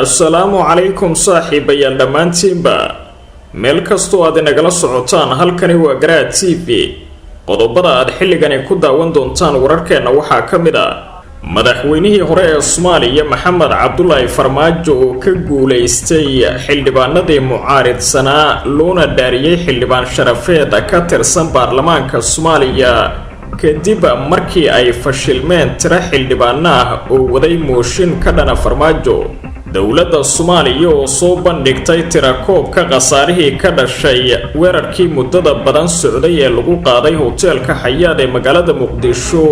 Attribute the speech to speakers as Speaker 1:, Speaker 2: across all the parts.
Speaker 1: السلام عليكم صاحبي دمانتينبا meel kastoo aad inagala socotaan halkani waa Garaad TV qodobada aad xilligan ku daawan doontaan wararkeena waxaa kamid ah madaxweynihii hore ee Soomaaliya Maxamed Cabdullaahi Farmaajo oo ka guuleystay xildhibaanadii mucaaridsanaa loona dhaariyay xildhibaan sharafeed ka tirsan baarlamaanka Soomaaliya kadib markii ay fashilmeen tira xildhibaano ah oo waday mooshin ka dhana Farmaajo dawladda Soomaaliya oo soo bandhigtay tira koob ka qasaarihii ka dhashay weerarkii muddada badan socday ee lagu qaaday hoteelka Xayaad ee magaalada Muqdisho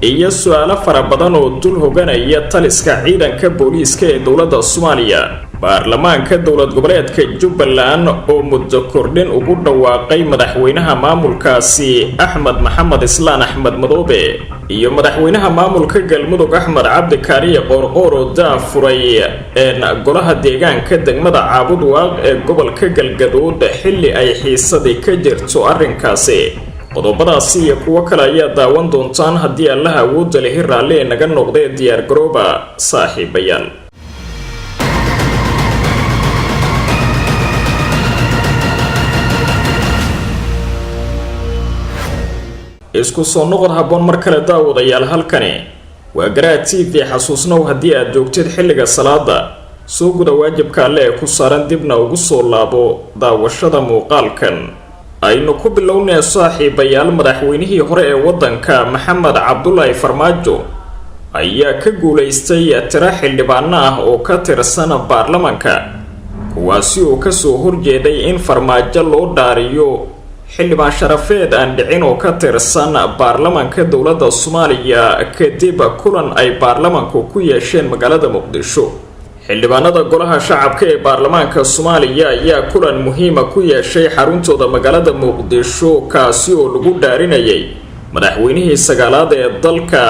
Speaker 1: iyo su'aalo fara badan oo dul hoganaya taliska ciidanka booliiska ee dawladda Soomaaliya baarlamaanka dawlad goboleedka Jubbaland oo muddo kordhin ugu dhawaaqay madaxweynaha maamulkaasi Axmed Maxamed Islaan Axmed Madoobe iyo madaxweynaha maamulka Galmudug Axmed Cabdi Kaariye Qoorqoor oo daafuray golaha deegaanka degmada Caabudwaaq ee gobolka Galgaduud xilli ay xiisadii ka jirto arrinkaasi qodobadaasi iyo kuwa kale ayaa daawan doontaan haddii Allah awood leh raalli naga noqday diyaar garooba saaxiibayaal isku soo noqod haboon mar kale daawadayaal halkani waa Garaad TV xasuusnow haddii aad joogtid xilliga salaada soo guda waajibka alle ee ku saaran dibna ugu soo laabo daawashada muuqaalkan aynu ku bilownay saaxiibayaal madaxweynihii hore ee wadanka Maxamed Cabdullaahi Farmaajo ayaa ka guuleystay tira xildhibaano ah oo ka tirsan baarlamaanka kuwaasi oo ka soo horjeeday in Farmaajo loo dhaariyo xildhibaan sharafeed aan dhicin oo ka tirsan baarlamaanka dawladda Soomaaliya kadib kulan ay baarlamaanku ku yeesheen magaalada Muqdisho xildhibaanada golaha shacabka ee baarlamaanka Soomaaliya ayaa kulan muhiim ah ku yeeshay xaruntooda magaalada Muqdisho kaasi oo lagu dhaarinayay madaxweynihii sagaalaad ee dalka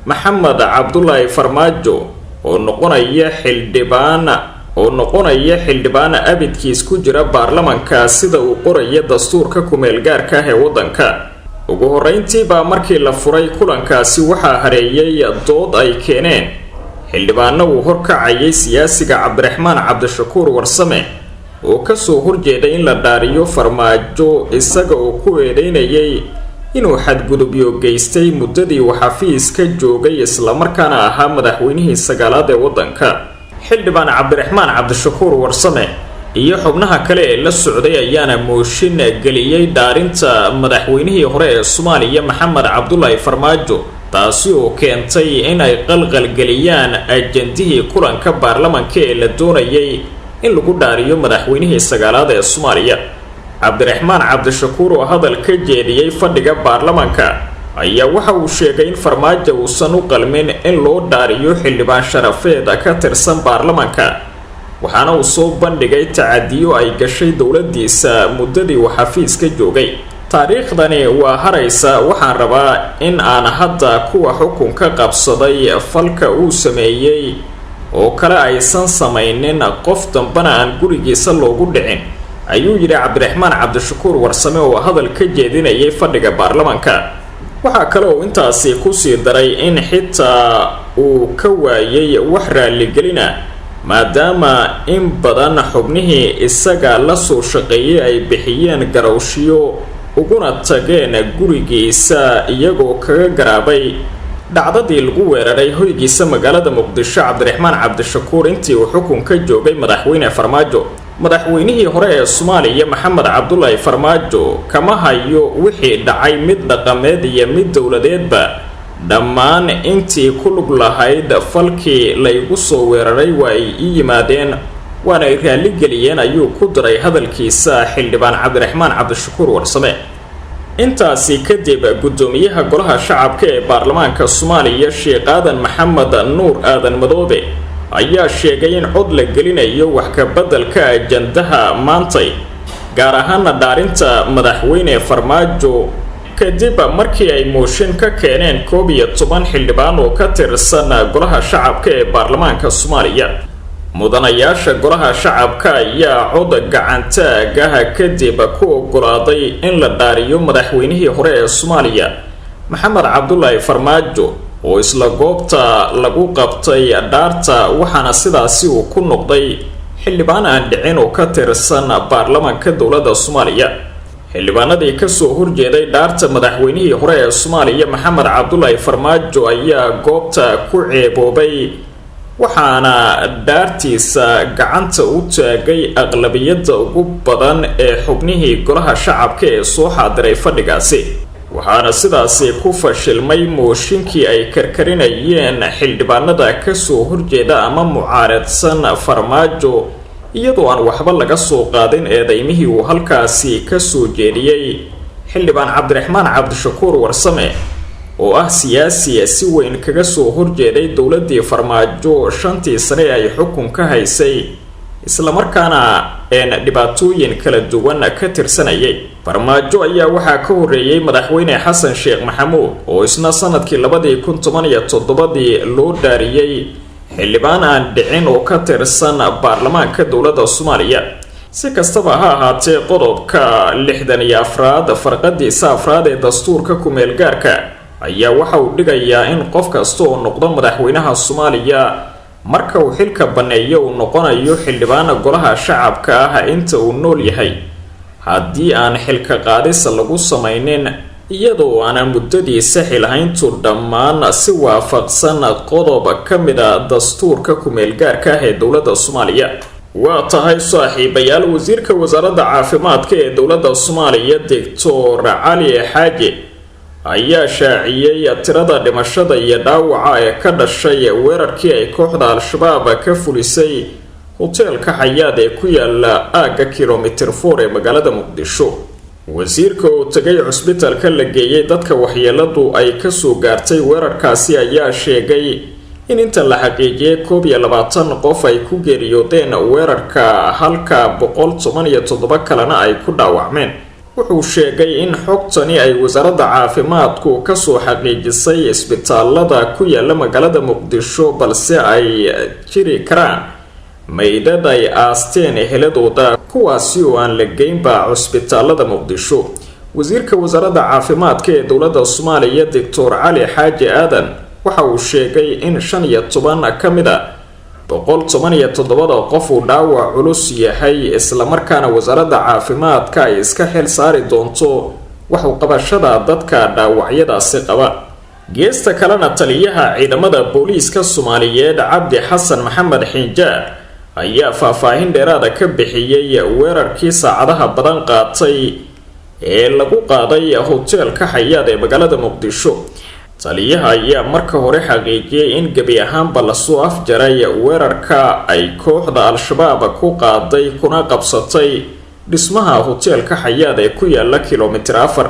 Speaker 1: Maxamed Cabdullaahi Farmaajo oo noqonaya xildhibaan abidkiis ku jira baarlamaanka sida uu qoraya dastuurka kumeel gaarka ah ee wadanka ugu horeyntii baa markii la furay kulankaasi waxaa hareeyay dood ay keeneen xildhibaano uu horkacayay siyaasiga Cabdiraxmaan Cabdishakuur Warsame oo ka soo horjeeday in la dhaariyo Farmaajo isaga oo ku eedeynayay inuu xadgudubyo geystay muddadii uu xafiiska joogay isla markaana ahaa madaxweynihii sagaalaad ee wadanka xildhibaan Cabdiraxmaan Cabdishakuur Warsame iyo xubnaha kale ee la socday ayaana mooshin galiyay dhaarinta madaxweynihii hore ee Soomaaliya Maxamed Cabdullaahi Farmaajo taasi oo keentay in ay qalqal galiyaan ajandihii kulanka baarlamaanka ee la doonayay in lagu dhaariyo madaxweynihii sagaalaad ee Soomaaliya Cabdiraxmaan Cabdishakuur oo hadal ka jeediyay fadhiga baarlamaanka ayaa waxa uu sheegay in Farmaajo uusan u qalmin in loo dhaariyo xildhibaan sharafeed ka tirsan baarlamaanka waxaana uu soo bandhigay tacadiyo ay gashay dawladdiisa muddadii uu xafiiska joogay taariikhdani waa haraysa waxaan rabaa in aan hadda kuwa xukunka qabsaday falka uu sameeyay oo kale aysan samaynin qof dambana aan gurigiisa loogu dhicin ayuu yiri Cabdiraxmaan Cabdishakuur Warsame oo hadal ka jeedinayay fadhiga baarlamaanka waxaa kale oo intaasi ku sii daray in xitaa uu ka waayay wax raali gelina maadaama in badan xubnihii isaga la soo shaqeeyay ay bixiyeen garowshiyo uguna tageen gurigiisa iyagoo kaga garaabay dhacdadii lagu weeraray hoygiisa magaalada Muqdisho Cabdiraxmaan Cabdishakuur intii uu xukunka joogay madaxweyne Farmaajo madaxweynihii hore ee Soomaaliya Maxamed Cabdullaahi Farmaajo kama hayo wixii dhacay mid dhaqameed iyo mid dawladeedba dhammaan intii ku lug lahayd falkii la igu soo weeraray waa ay yimaadeen waana ay raali geliyeen ayuu ku diray hadalkiisa xildhibaan Cabdiraxmaan Cabdishakuur Warsame intaasi kadib gudoomiyaha golaha shacabka ee baarlamaanka Soomaaliya Sheekh Aadan Maxamed Nuur Aadan Madoobe ayaa sheegay in cod la gelinayo wax ka beddelka ajandaha maantay gaar ahaan dhaarinta madaxweyne Farmaajo kadib markii ay mooshin ka keeneen 11 xildhibaan oo ka tirsan golaha shacabka ee baarlamaanka Soomaaliya mudanayaasha golaha shacabka ayaa cod gacantaagaha kadib ku ogolaaday in la dhaariyo madaxweynihii hore ee Soomaaliya Maxamed Cabdullaahi Farmaajo oo isla goobta lagu qabtay dhaarta waxaana sidaasi uu ku noqday xildhibaan aan dhicin oo ka tirsan baarlamaanka dowladda Soomaaliya. xildhibaanadii kasoo horjeeday dhaarta madaxweynihii hore ee Soomaaliya Maxamed Cabdullaahi Farmaajo ayaa goobta ku ceeboobay waxaana dhaartiisa gacanta u taagay aqlabiyadda ugu badan ee xubnihii golaha shacabka ee soo xaadiray fadhigaasi, waxaana sidaasi ku fashilmay mooshinkii ay karkarinayeen xildhibaanada kasoo horjeeda ama mucaaradsan Farmaajo iyadoo aan waxba laga soo qaadin eedaymihii uu halkaasi kasoo jeediyey xildhibaan Cabdiraxmaan Cabdishakuur Warsame oo ah siyaasi si weyn kaga soo horjeeday dowladii Farmaajo 5 sano ay xukunka haysay isla markaana dhibaatooyin kala duwan ka tirsanayay. Farmaajo ayaa waxaa ka horeeyay madaxweyne Xasan Sheekh Maxamuud oo isna sanadkii 2017 loo dhaariyay xildhibaan aan dhicin oo ka tirsan baarlamaanka dowladda Soomaaliya. si kastaba ha ahaatee qodobka 64 farqadiisa afraad ee dastuurka kumeel gaarka ayaa waxa uu dhigayaa in qof kasta oo noqdo madaxweynaha Soomaaliya marka uu xilka baneeyo uu noqonayo xildhibaan golaha shacabka ah inta uu nool yahay haddii aan xilka qaadis lagu samaynin iyadoo aan muddadiisa xilhayntu dhammaan si waafaqsan qodob ka mid ah dastuurka kumeel gaarka ah ee dowladda Soomaaliya. waa tahay saaxiibayaal, wasiirka wasaaradda caafimaadka ee dowladda Soomaaliya Dr. Cali Xaaji ayaa shaaciyay tirada dhimashada iyo dhaawaca ee ka dhashay weerarkii ay kooxda Al-Shabaab ka fulisay hoteelka Xayaad ee ku yaala aaga kilomitir 4 ee magaalada Muqdisho. wasiirka oo tagay cusbitaalka la geeyay dadka waxyeeladu ay ka soo gaartay weerarkaasi ayaa sheegay in inta la xaqiijiyay 22 qof ay ku geeriyoodeen weerarka halka 117 kalena ay ku dhaawacmeen. wuxuu sheegay in xogtani ay wasaaradda caafimaadku ka soo xaqiijisay isbitaalada ku yaala magaalada Muqdisho balse ay jiri karaan meydad ay aasteen eheladooda kuwaasi oo aan la geynba cusbitaalada Muqdisho. wasiirka wasaaradda caafimaadka ee dowladda Soomaaliya Dr. Cali Xaaji Aadan waxa uu sheegay in 15 ka mid ah 117 qof uu dhaawac culus yahay isla markaana wasaaradda caafimaadka ay iska xil saari doonto wax u qabashada dadka dhaawacyadaasi qaba. geesta kalena taliyaha ciidamada booliiska Soomaaliyeed Cabdi Xasan Maxamed Xinjaar ayaa faahfaahin dheeraad ka bixiyay weerarkii saacadaha badan qaatay ee lagu qaaday hoteelka Xayaad ee magaalada Muqdisho. taliyaha ayaa marka hore xaqiijiyay in gabi ahaanba la soo afjaray weerarka ay kooxda Al-Shabaab ku qaaday kuna qabsatay dhismaha hoteelka Xayaad ee ku yaala kilomitir 4.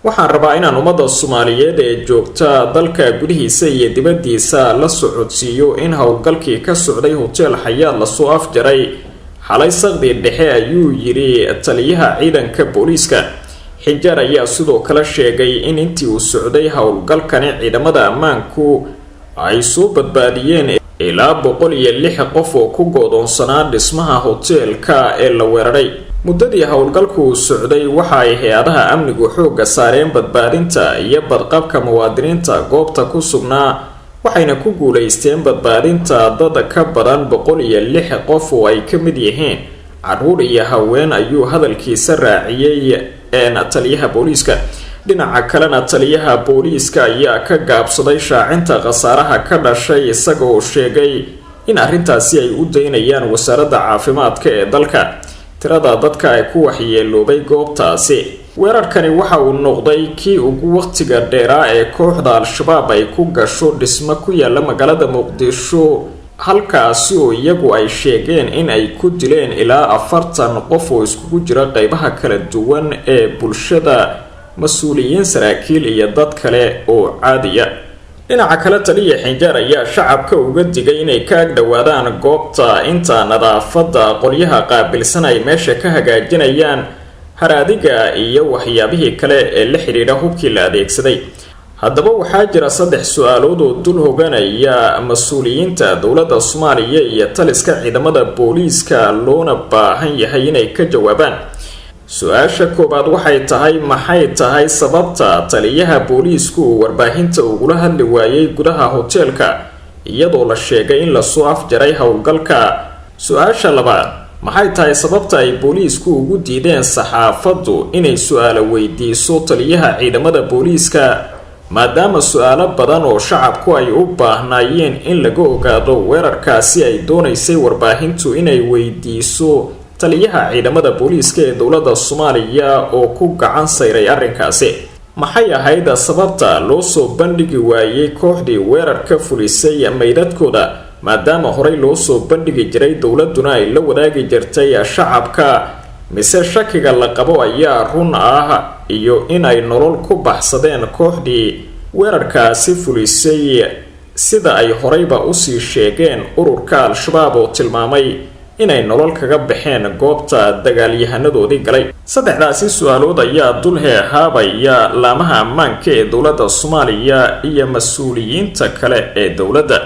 Speaker 1: waxaan rabaa inaan ummadda Soomaaliyeed ee joogta dalka gudihiisa iyo dibaddiisa la socodsiiyo in howlgalkii ka socday hotel Xayaad la soo afjaray xalay saqdi dhexe ayuu yiri taliyaha ciidanka booliiska. Xinjaar ayaa sidoo kale sheegay in intii uu socday howlgalkani ciidamada ammaanku ay soo badbaadiyeen ilaa 106 qof oo ku go'doonsanaa dhismaha hoteelka ee la weeraray. muddadii howlgalku socday waxa ay hay'adaha amnigu xooga saareen badbaadinta iyo badqabka muwaadiniinta goobta ku sugnaa waxayna ku guuleysteen badbaadinta dad ka badan 106 qof oo ay ka mid yihiin caruur iyo haween ayuu hadalkiisa raaciyay taliyaha booliiska. dhinaca kalena taliyaha booliiska ayaa ka gaabsaday shaacinta khasaaraha ka dhashay isagoo sheegay in arrintaasi ay u daynayaan wasaaradda caafimaadka ee dalka. tirada dadka ay ku waxyeeloobay goobtaasi weerarkani waxa uu noqday kii ugu waqtiga dheeraa ee kooxda Al-Shabaab ay ku gasho dhismo ku yaala magaalada Muqdisho halkaasi oo iyagu ay sheegeen in ay ku dileen ilaa 40 qof oo iskugu jira qaybaha kala duwan ee bulshada, mas'uuliyiin, saraakiil iyo dad kale oo caadiya. dhinaca kale taliya Xinjaar ayaa shacabka uga digay inay ka agdhawaadaan goobta inta nadaafadda qolyaha qaabilsan ay meesha ka hagaajinayaan haraadiga iyo waxyaabihii kale ee la xiriira hubkii la adeegsaday. haddaba waxaa jira 3 su'aalood oo dul hoganaya mas'uuliyiinta dowladda Soomaaliya iyo taliska ciidamada booliiska loona baahan yahay inay ka jawaabaan. su-aasha koobaad waxay tahay maxay tahay sababta taliyaha booliisku uu warbaahinta ugula hadli waayay gudaha hoteelka iyadoo la sheegay in lasoo afjaray howlgalka. su-aasha labaad maxay tahay sababta ay booliisku ugu diideen saxaafaddu inay su-aalo weydiiso taliyaha ciidamada booliiska maadaama su-aalo badan oo shacabku ay u baahnaayeen in laga ogaado weerarkaasi ay doonaysay warbaahintu inay weydiiso taliyaha ciidamada booliiska ee dowladda Soomaaliya oo ku gacan sayray arrinkaasi. maxay ahayd sababta loo soo bandhigi waayay kooxdii weerarka fulisay meydadkooda maadaama horey loo soo bandhigi jiray dowladuna ay la wadaagi jirtay shacabka? mise shakiga la qabo ayaa run ah iyo in ay nolol ku baxsadeen kooxdii weerarkaasi fulisay sida ay horeyba usii sheegeen ururka al-shabaab oo tilmaamay inay nolol kaga baxeen goobta dagaalyahanadoodii galay. saddexdaasi su-aalood ayaa dul heehaabaya laamaha ammaanka ee dowladda Soomaaliya iyo mas-uuliyiinta kale ee dowladda.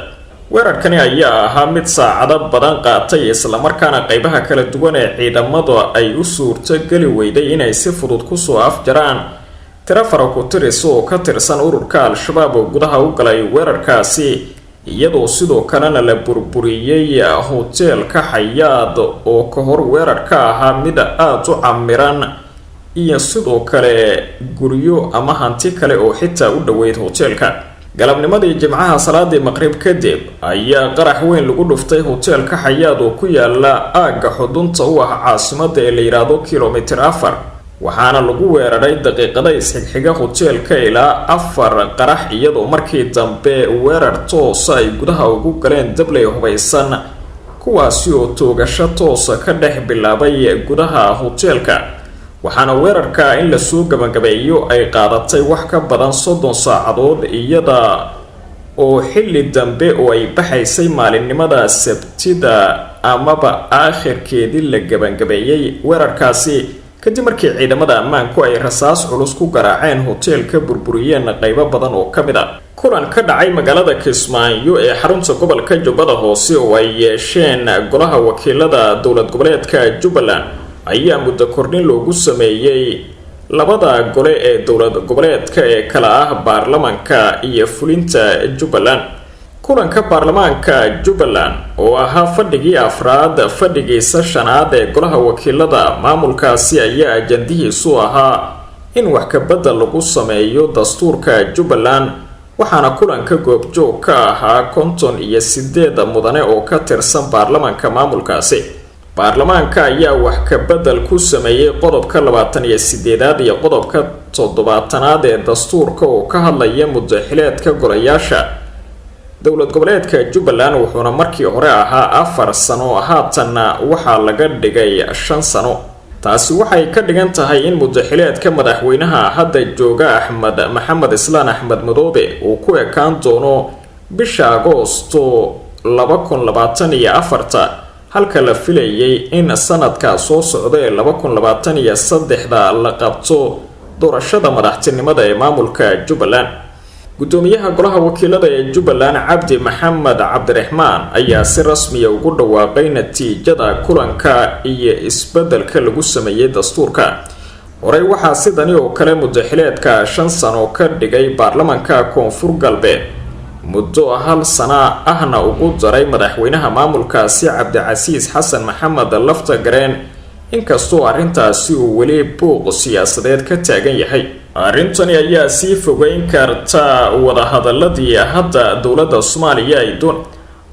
Speaker 1: weerarkani ayaa ahaa mid saacado badan qaatay islamarkaana qaybaha kala duwan ee ciidamada ay u suurtogeli weyday inay si fudud kusoo afjaraan tiro faraku-tiris oo ka tirsan ururka al-shabaab oo gudaha u galay weerarkaasi iyadoo sidoo kalena la burburiyey hoteelka Xayaad oo ka hor weerarka ahaa mid aad u camiran iyo sidoo kale guryo ama hanti kale oo xitaa u dhaweyd hoteelka. galabnimadii jimcaha salaadii maqrib kadib ayaa qarax weyn lagu dhuftay hoteelka Xayaad oo ku yaala aagga xudunta u ah caasimadda ee la yiraahdo kilomitir 4 waxaana lagu weeraray daqiiqada isxigxiga hoteelka ilaa 4 qarax iyadoo markii dambe weerar toos ay gudaha ugu galeen dabley hubaysan kuwaasi oo toogasho toos ka dhex bilaabay gudaha hoteelka. waxaana weerarka in la soo gabagabeeyo ay qaadatay wax ka badan 30 saacadood iyada oo xilli dambe oo ay baxaysay maalinimada Sabtida amaba aakhirkeedii la gabagabeeyay weerarkaasi kadib markii ciidamada ammaanku ay rasaas culus ku garaaceen hoteelka burburiyeen qaybo badan oo kamid ah. kulan ka dhacay magaalada Kismaayo ee xarunta gobolka Jubbada Hoose oo ay yeesheen golaha wakiilada dowlad goboleedka Jubbaland ayaa muddo kordhin loogu sameeyay labada gole ee dowlad goboleedka ee kala ah baarlamaanka iyo fulinta Jubbaland. kulanka baarlamaanka Jubbaland oo ahaa fadhigii afraad fadhigiisa shanaad ee golaha wakiilada maamulkaasi ayaa ajandihiisu ahaa in wax ka bedel lagu sameeyo dastuurka Jubbaland waxaana kulanka goobjoog ka ahaa 58 mudane oo ka tirsan baarlamaanka maamulkaasi. baarlamaanka ayaa wax ka bedel ku sameeyay qodobka 28 iyo qodobka 7 ee dastuurka oo ka hadlaya muddaxileedka golayaasha dowlad goboleedka Jubbaland wuxuuna markii hore ahaa 4 sano haatanna waxaa laga dhigay 5 sano. taasi waxay ka dhigan tahay in muddaxileedka madaxweynaha hadda jooga Axmed Maxamed Islaan Axmed Madoobe uu ku ekaan doono bisha Agoosto 2024 halka la filayay in sanadka soo socda ee 2023 la qabto doorashada madaxtinimada ee maamulka Jubbaland. gudoomiyaha golaha wakiilada ee Jubbaland Cabdi Maxamed Cabdiraxmaan ayaa si rasmi ah ugu dhawaaqay natiijada kulanka iyo isbedelka lagu sameeyay dastuurka. horey waxaa sidani oo kale muddaxileedka 5 sano ka dhigay baarlamaanka Koonfur Galbeed muddo 1 sano ahna ugu daray madaxweynaha maamulkaasi Cabdicasiis Xasan Maxamed Laftagareen inkastoo arrintaasi uu weli buuq siyaasadeed ka taagan yahay. arrintani ayaa sii fogeyn karta wadahadaladii hadda dowladda Soomaaliya ay doon.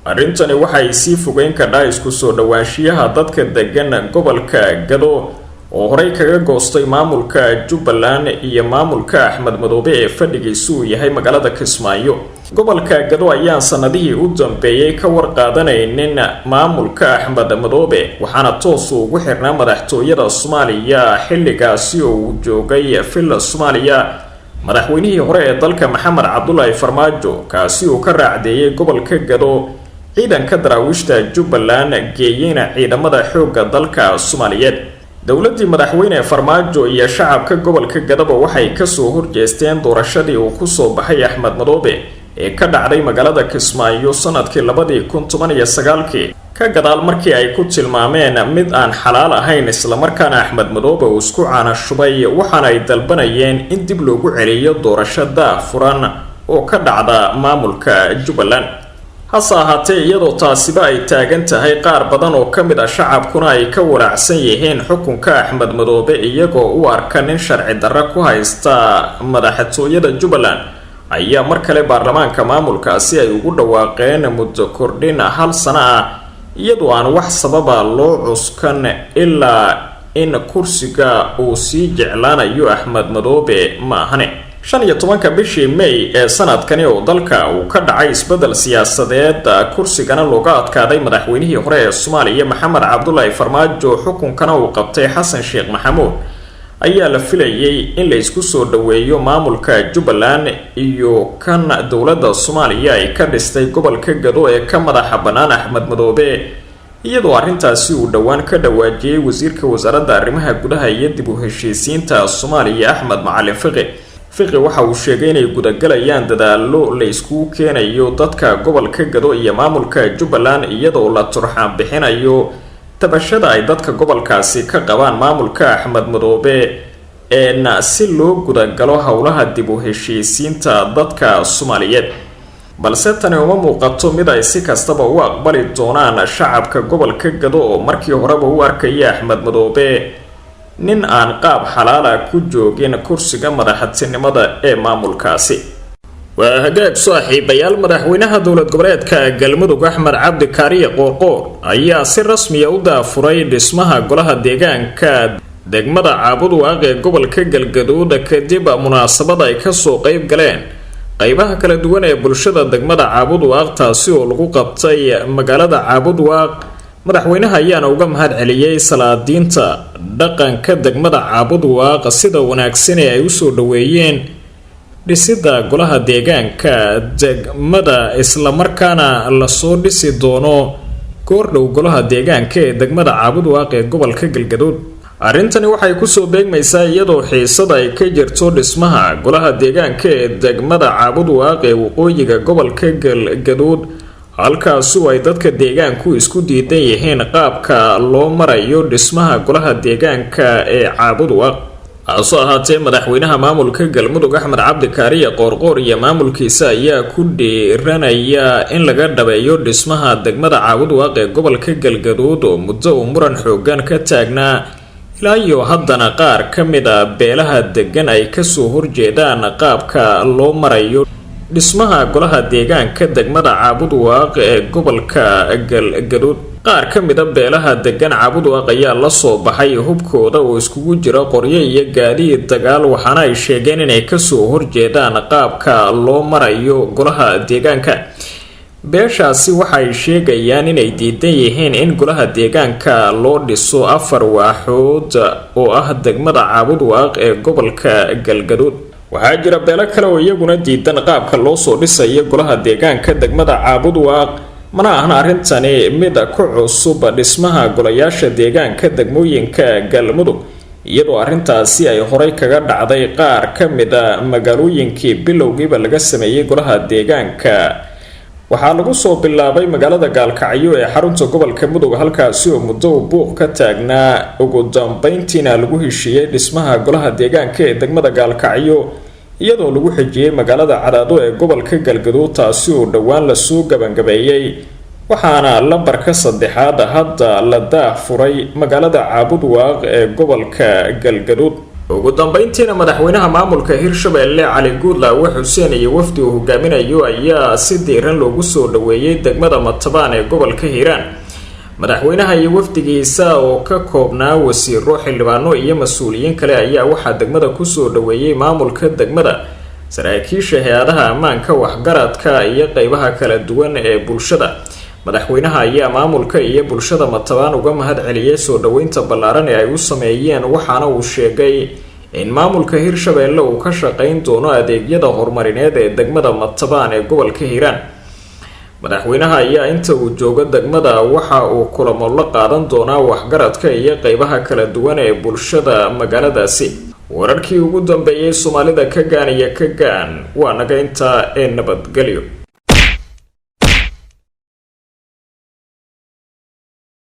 Speaker 1: arrintani waxay sii fogeyn kartaa isku soo dhawaanshiyaha dadka degan gobolka Gado oo horey kaga goostay maamulka Jubbaland iyo maamulka Axmed Madoobe ee fadhigiisu yahay magaalada Kismaayo. gobolka Gado ayaa sanadihii u dambeeyay ka warqaadanaynin maamulka Axmed Madoobe waxaana toos ugu xirnaa madaxtooyada Soomaaliya xilligaasi oo uu joogay filla Soomaaliya madaxweynihii hore ee dalka Maxamed Cabdullaahi Farmaajo kaasi oo ka raacdeeyay gobolka Gado ciidanka daraawiishta Jubbaland geeyayna ciidamada xoogga dalka Soomaaliyeed. dowladii madaxweyne Farmaajo iyo shacabka gobolka Gado waxay ka soo horjeesteen doorashadii uu ku soo baxay Axmed Madoobe ee ka dhacday magaalada Kismaayo sanadkii 2019 ka gadaal markii ay ku tilmaameen mid aan xalaal ahayn isla markaana Axmed Madoobe uu isku caana shubay waxaana ay dalbanayeen in dib loogu celiyo doorashada furan oo ka dhacda maamulka Jubbaland. hase ahaatee iyadoo taasiba ay taagan tahay qaar badan oo ka mid ah shacabkuna ay ka walaacsan yihiin xukunka Axmed Madoobe iyagoo u arka nin sharci darro ku haysta madaxtooyada Jubbaland ayaa mar kale baarlamaanka maamulkaasi ay ugu dhawaaqeen muddo kordhin 1 sano ah iyadoo aan wax sababa loo cuskan ilaa in kursiga uu sii jeclaanayo Axmed Madoobe ma ahane. 15 bishii May ee sanadkani oo dalka uu ka dhacay isbedel siyaasadeed kursigana looga adkaaday madaxweynihii hore ee Soomaaliya Maxamed Cabdullaahi Farmaajo xukunkana uu qabtay Xasan Sheekh Maxamuud ayaa la filayay in la isku soo dhaweeyo maamulka Jubbaland iyo kan dowladda Soomaaliya ay ka dhistay gobolka Gado ee ka madaxa banaan Axmed Madoobe iyadoo arrintaasi uu dhawaan ka dhawaajiyay wasiirka wasaaradda arrimaha gudaha iyo dib u heshiisiinta Soomaaliya Axmed Macalin Fiqi waxa uu sheegay inay gudagalayaan dadaalo la isku keenayo dadka gobolka Gado iyo maamulka Jubbaland iyadoo la turxaan bixinayo tabashada ay dadka gobolkaasi ka qabaan maamulka Axmed Madoobe si loo gudagalo howlaha dib u heshiisiinta dadka Soomaaliyeed. balse tani uma muuqato mid ay si kastaba u aqbali doonaan shacabka gobolka Gado oo markii horeba u arkay Axmed Madoobe nin aan qaab xalaala ku joogin kursiga madaxtinimada ee maamulkaasi. waa hagaag saaxiibayaal madaxweynaha dowlad goboleedka Galmudug Axmed Cabdi Kaariye Qoorqoor ayaa si rasmi ah u daafuray dhismaha golaha deegaanka degmada Caabudwaaq ee gobolka Galgaduud kadib munaasabad ay ka soo qayb galeen qaybaha kala duwan ee bulshada degmada Caabudwaaq taasi oo lagu qabtay magaalada Caabudwaaq. madaxweynaha ayaana uga mahad celiyay salaadiinta dhaqanka degmada Caabudwaaq sida wanaagsan ee ay u soo dhaweeyeen dhisida golaha deegaanka degmada isla markaana la soo dhisi doono goordhow golaha deegaanka ee degmada Caabudwaaq ee gobolka Galgaduud. arrintani waxay ku soo beegmaysaa iyadoo xiisad ay ka jirto dhismaha golaha deegaanka ee degmada Caabudwaaq ee waqooyiga gobolka Galgaduud halkaas oo ay dadka deegaanku isku diidan yihiin qaabka loo marayo dhismaha golaha deegaanka ee Caabudwaaq. hase ahaatee madaxweynaha maamulka Galmudug Axmed Cabdi Kaariye Qoorqoor iyo maamulkiisa ayaa ku dhiiranaya in laga dhabeeyo dhismaha degmada Caabudwaaq ee gobolka Galgaduud oo muddo muran xoogan ka taagnaa ilaa iyo haddana qaar ka mid ah beelaha degan ay ka soo horjeedaan qaabka loo marayo dhismaha golaha deegaanka degmada Caabudwaaq ee gobolka Galgaduud. qaar ka mid ah beelaha degan Caabudwaaq ayaa la soo baxay hubkooda oo iskugu jira qoryo iyo gaadiid dagaal waxaana ay sheegeen inay ka soo horjeedaan qaabka loo marayo golaha deegaanka. beeshaasi waxay sheegayaan inay diidan yihiin in golaha deegaanka loo dhiso 4 waaxood oo ah degmada Caabudwaaq ee gobolka Galgaduud. waxaa jira beelo kale oo iyaguna diidan qaabka loo soo dhisayo golaha deegaanka degmada Caabudwaaq mana ahna arrintani mid ku cusub dhismaha golayaasha deegaanka degmooyinka Galmudug iyadoo arrintaasi ay horey kaga dhacday qaar ka mid ah magaalooyinkii bilowgiiba laga sameeyay golaha deegaanka. waxaa lagu soo bilaabay magaalada Gaalkacyo ee xarunta gobolka Mudug halkaasi oo muddo buuq ka taagnaa ugu dambeyntiina lagu heshiiyay dhismaha golaha deegaanka ee degmada Gaalkacyo iyadoo lagu xijiyay magaalada Cadaado ee gobolka Galgaduud taasi oo dhawaan la soo gabangabeeyay waxaana lambarka 3aad hadda la daafuray magaalada Caabudwaaq ee gobolka Galgaduud. ugu dambeyntiina madaxweynaha maamulka Hirshabelle Cali Guudlaawe Xuseen iyo wafdi uu hogaaminayo ayaa si diiran loogu soo dhaweeyay degmada Matabaan ee gobolka Hiiraan. madaxweynaha iyo wafdigiisa oo ka koobnaa wasiiro xildhibaano iyo mas'uuliyiin kale ayaa waxaa degmada ku soo dhaweeyay maamulka degmada saraakiisha hay'adaha ammaanka waxgaradka iyo qaybaha kala duwan ee bulshada. madaxweynaha ayaa maamulka iyo bulshada Matabaan uga mahad celiyay soo dhaweynta ballaaran ee ay u sameeyeen waxaana uu sheegay in maamulka Hirshabelle uu ka shaqeyn doono adeegyada horumarineed ee degmada Matabaan ee gobolka Hiiraan. madaxweynaha ayaa inta uu joogo degmada waxa uu kulamo la qaadan doonaa waxgaradka iyo qaybaha kala duwan ee bulshada magaaladaasi wararkii ugu dambeeyay Soomaalida ka gaan iyo ka gaan waa naga inta nabadgelyo.